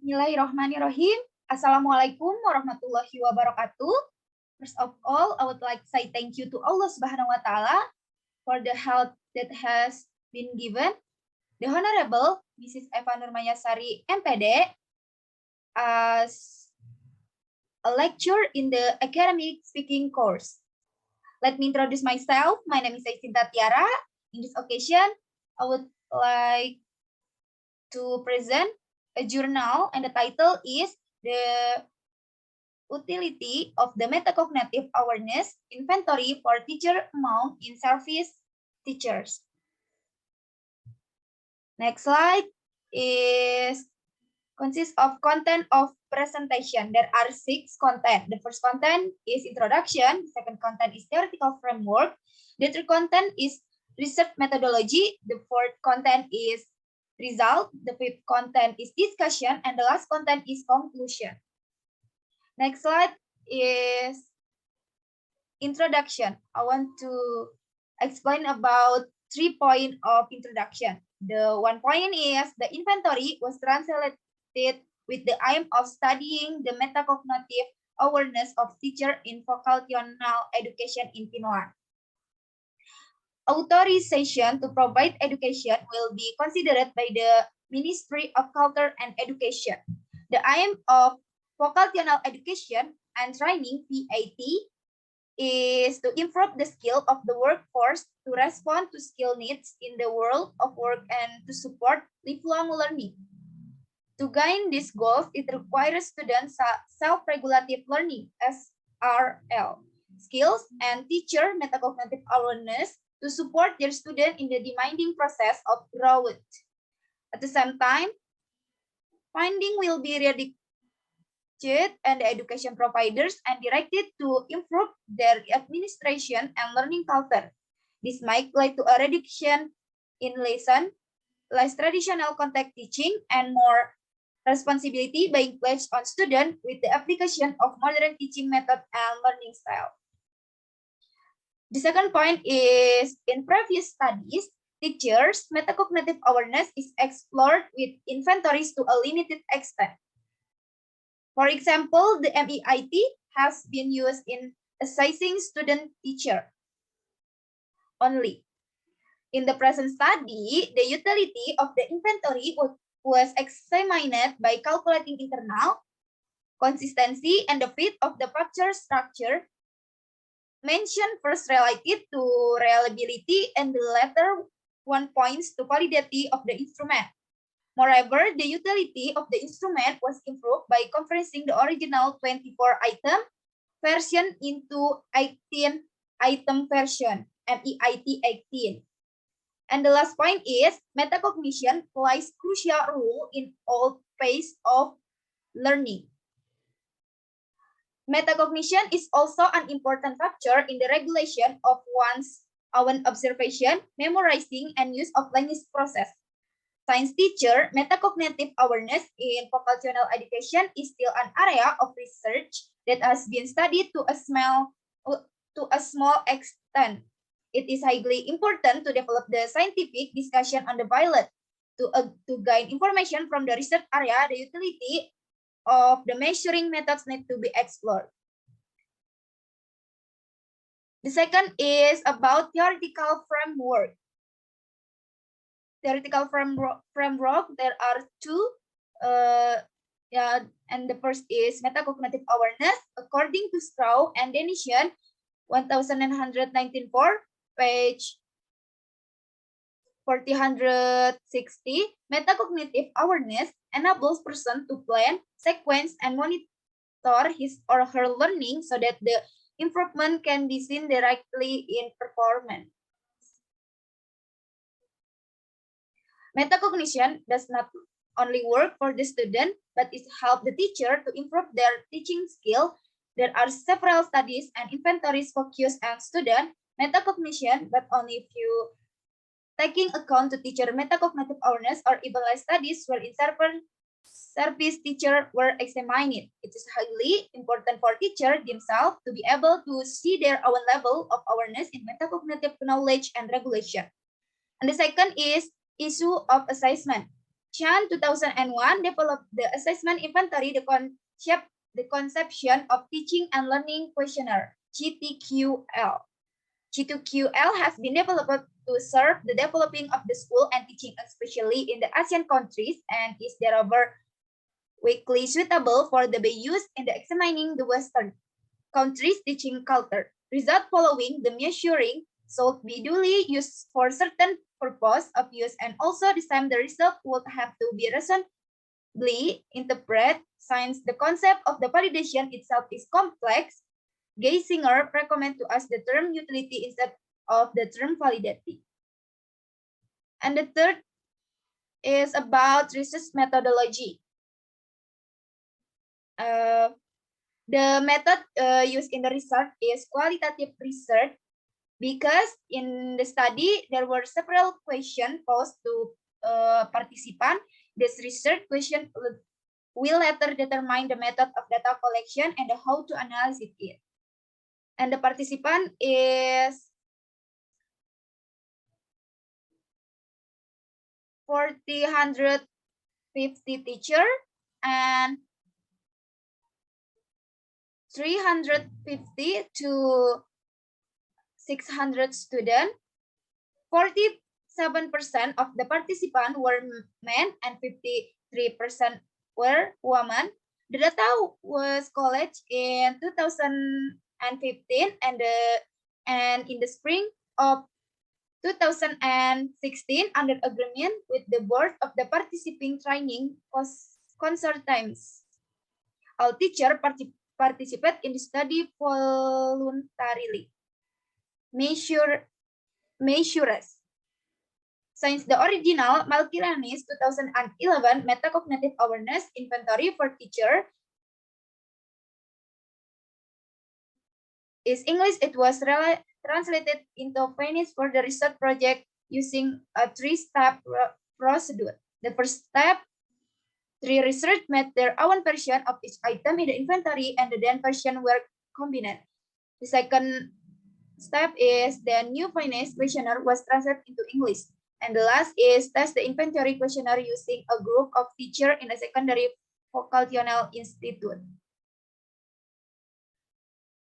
Bismillahirrahmanirrahim. Assalamualaikum warahmatullahi wabarakatuh. First of all, I would like to say thank you to Allah Subhanahu wa Ta'ala for the help that has been given. The Honorable Mrs. Eva Nurmayasari, MPD, as a lecturer in the academic speaking course. Let me introduce myself. My name is Aisinta Tiara. In this occasion, I would like to present a journal, and the title is The Utility of the Metacognitive Awareness Inventory for Teacher Among in Service Teachers. Next slide consists of content of presentation. There are 6 content. The first content is introduction. The second content is theoretical framework. The third content is research methodology. The fourth content is result. The fifth content is discussion, and the last content is conclusion. Next slide is introduction. I want to explain about 3 points of introduction. The 1 point is the inventory was translated with the aim of studying the metacognitive awareness of teacher in vocational education in Finland. Authorization to provide education will be considered by the Ministry of Culture and Education. The aim of vocational education and training, VAT, is to improve the skill of the workforce to respond to skill needs in the world of work and to support lifelong learning. To gain these goals, it requires students self-regulative learning, SRL, skills and teacher metacognitive awareness to support their student in the demanding process of growth. At the same time, funding will be redirected and the education providers and directed to improve their administration and learning culture. This might lead to a reduction in lesson, less traditional contact teaching, and more responsibility being placed on students with the application of modern teaching method and learning style. The second point is, in previous studies, teachers' metacognitive awareness is explored with inventories to a limited extent. For example, the MEIT has been used in assessing student-teacher only. In the present study, the utility of the inventory was examined by calculating internal consistency and the fit of the fracture structure. Mention first related to reliability and the latter one points to validity of the instrument. Moreover, the utility of the instrument was improved by converting the original 24-item version into 18-item version, MEIT 18. And the last point is, metacognition plays crucial role in all phases of learning. Metacognition is also an important factor in the regulation of one's own observation, memorizing, and use of language process. Science teacher, metacognitive awareness in vocational education is still an area of research that has been studied to a small extent. It is highly important to develop the scientific discussion on the pilot to gain information from the research area. The utility of the measuring methods need to be explored. The second is about theoretical framework. Theoretical framework, there are 2. And the first is metacognitive awareness. According to Straw and Denisian, 1994, page 460, metacognitive awareness enables person to plan, sequence, and monitor his or her learning so that the improvement can be seen directly in performance. Metacognition does not only work for the student, but it helps the teacher to improve their teaching skill. There are several studies and inventories focused on student metacognition, but only if you taking account to teacher metacognitive awareness or even less studies where in service teacher were examined. It is highly important for teachers themselves to be able to see their own level of awareness in metacognitive knowledge and regulation. And the second is issue of assessment. Chan 2001 developed the assessment inventory, the conception of teaching and learning questionnaire, GTQL. G2QL has been developed to serve the developing of the school and teaching, especially in the ASEAN countries, and is therefore weakly suitable for the use in the examining the Western countries' teaching culture. Result following the measuring should be duly used for certain purpose of use, and also the same the result would have to be reasonably interpreted, since the concept of the validation itself is complex. Geisinger recommend to us the term utility instead of the term validity. And the third is about research methodology. The method used in the research is qualitative research, because in the study there were several questions posed to participants. This research question will later determine the method of data collection and how to analyze it. And the participant is 450 teacher and 350 to 600 students. 47% of the participants were men and 53% were women. The data was collected in 2015 and in the spring of 2016 under agreement with the board of the participating training consortiums. All teachers participate in the study voluntarily. Measures. Since the original Malkilanis 2011 metacognitive awareness inventory for teacher is English, it was translated into Finnish for the research project using a 3-step procedure. The first step, 3 research made their own version of each item in the inventory, and the then version were combined. The second step is the new Finnish questionnaire was translated into English. And the last is test the inventory questionnaire using a group of teachers in a secondary vocational institute.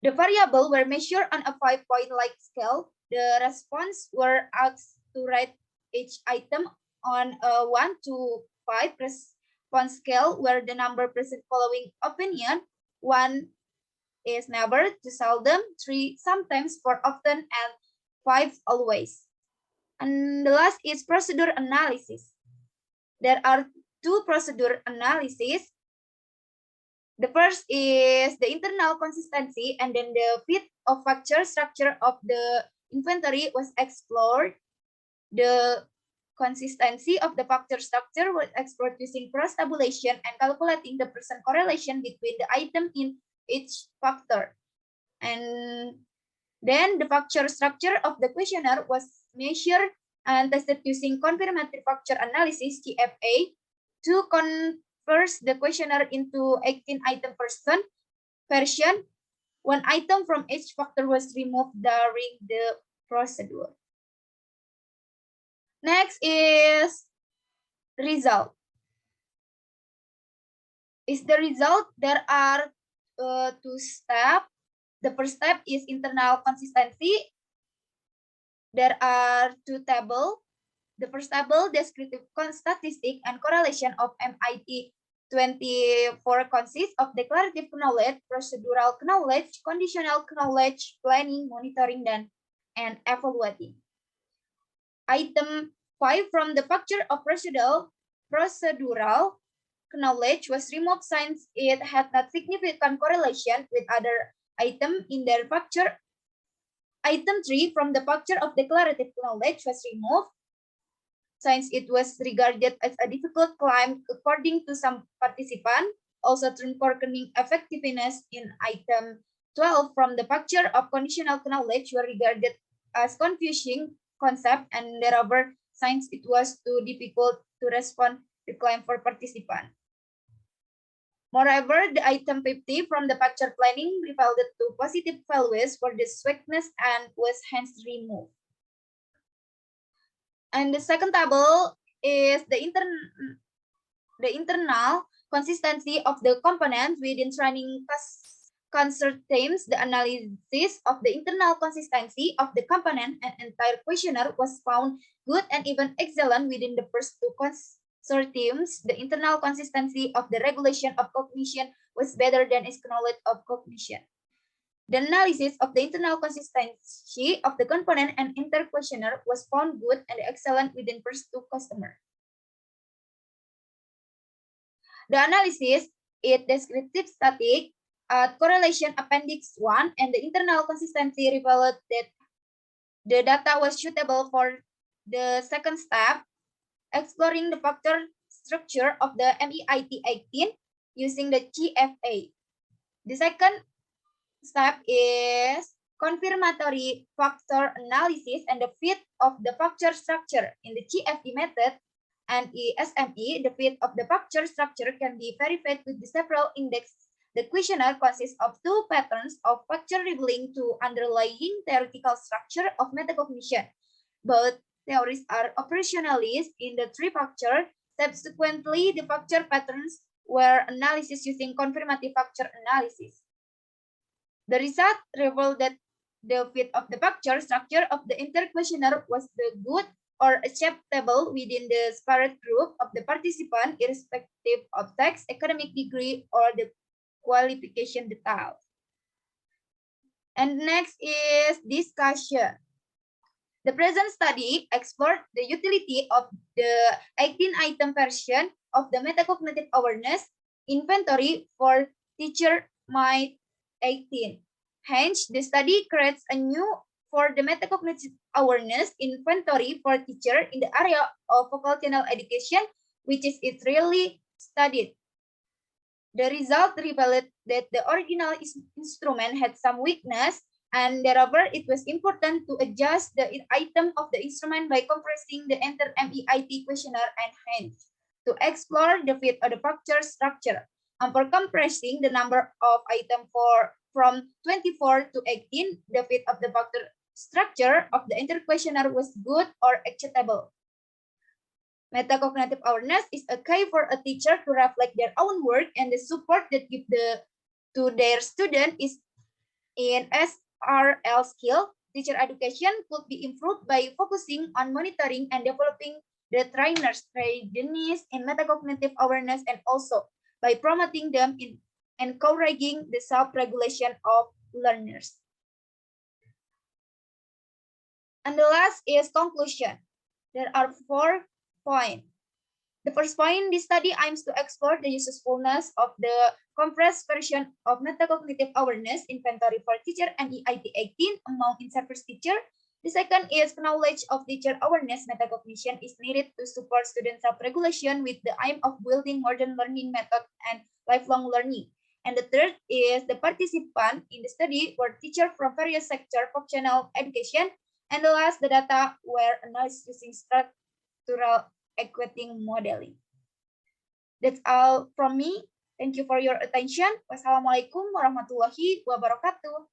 The variables were measured on a 5-point-like scale. The response were asked to rate each item on a 1 to 5 response scale, where the number present following opinion: 1 is never, 2 seldom, 3 sometimes, 4 often, and 5 always. And the last is procedure analysis. There are 2 procedure analysis. The first is the internal consistency, and then the fit of factor structure of the inventory was explored. The consistency of the factor structure was explored using cross-tabulation and calculating the percent correlation between the item in each factor. And then the factor structure of the questionnaire was measured and tested using confirmatory factor analysis, CFA, to convert the questionnaire into 18-item version. 1 item from each factor was removed during the procedure. Next is result. The result. There are 2 steps. The first step is internal consistency. There are 2 tables. The first table, descriptive statistic and correlation of MIT 24, consists of declarative knowledge, procedural knowledge, conditional knowledge, planning, monitoring, and evaluating. Item 5 from the factor of procedural knowledge was removed since it had not significant correlation with other items in their factor. Item 3 from the factor of declarative knowledge was removed since it was regarded as a difficult climb according to some participants. Also, term correcting effectiveness in item 12 from the factor of conditional knowledge were regarded as confusing concept, and therefore, since it was too difficult to respond to claim for participant. Moreover, the item 50 from the factor planning revealed to positive values for the weakness and was hence removed. And the second table is the the internal consistency of the components within training consortiums. The analysis of the internal consistency of the component and entire questionnaire was found good and even excellent within the first two consortiums. The internal consistency of the regulation of cognition was better than its knowledge of cognition. The analysis of the internal consistency of the component and entire questionnaire was found good and excellent within first two customers. The analysis is descriptive static correlation appendix 1 and the internal consistency revealed that the data was suitable for the second step, exploring the factor structure of the MEIT 18 using the GFA. The second step is confirmatory factor analysis and the fit of the factor structure in the GFE method and SME. The fit of the factor structure can be verified with the several indexes. The questionnaire consists of two patterns of factor revealing to underlying theoretical structure of metacognition. Both theories are operationalized in the three factor. Subsequently, the factor patterns were analysis using confirmative factor analysis. The result revealed that the fit of the factor structure of the entire questionnaire was the good or acceptable within the disparate group of the participant, irrespective of sex, academic degree, or the qualification detail. And next is discussion. The present study explored the utility of the 18-item version of the metacognitive awareness inventory for teacher MIT 18. Hence, the study creates a new for the metacognitive awareness inventory for teacher in the area of vocational education, which is rarely studied. The result revealed that the original instrument had some weakness, and therefore it was important to adjust the item of the instrument by compressing the entire MEIT questionnaire and hence to explore the fit of the factor structure. And for compressing the number of items from 24 to 18, the fit of the factor structure of the entire questionnaire was good or acceptable. Metacognitive awareness is a key for a teacher to reflect their own work, and the support that give to their student is in SRL skill. Teacher education could be improved by focusing on monitoring and developing the trainers' readiness in metacognitive awareness, and also by promoting them in encouraging the self-regulation of learners. And the last is conclusion. There are 4 points. The first point, this study aims to explore the usefulness of the compressed version of metacognitive awareness inventory for teacher MEIT 18 among in-service teacher. The second is knowledge of teacher awareness metacognition is needed to support student self-regulation with the aim of building modern learning method and lifelong learning. And the third is the participant in the study were teachers from various sectors of vocational education. And the last, the data were analyzed using structural equating modeling. That's all from me. Thank you for your attention. Wassalamualaikum warahmatullahi wabarakatuh.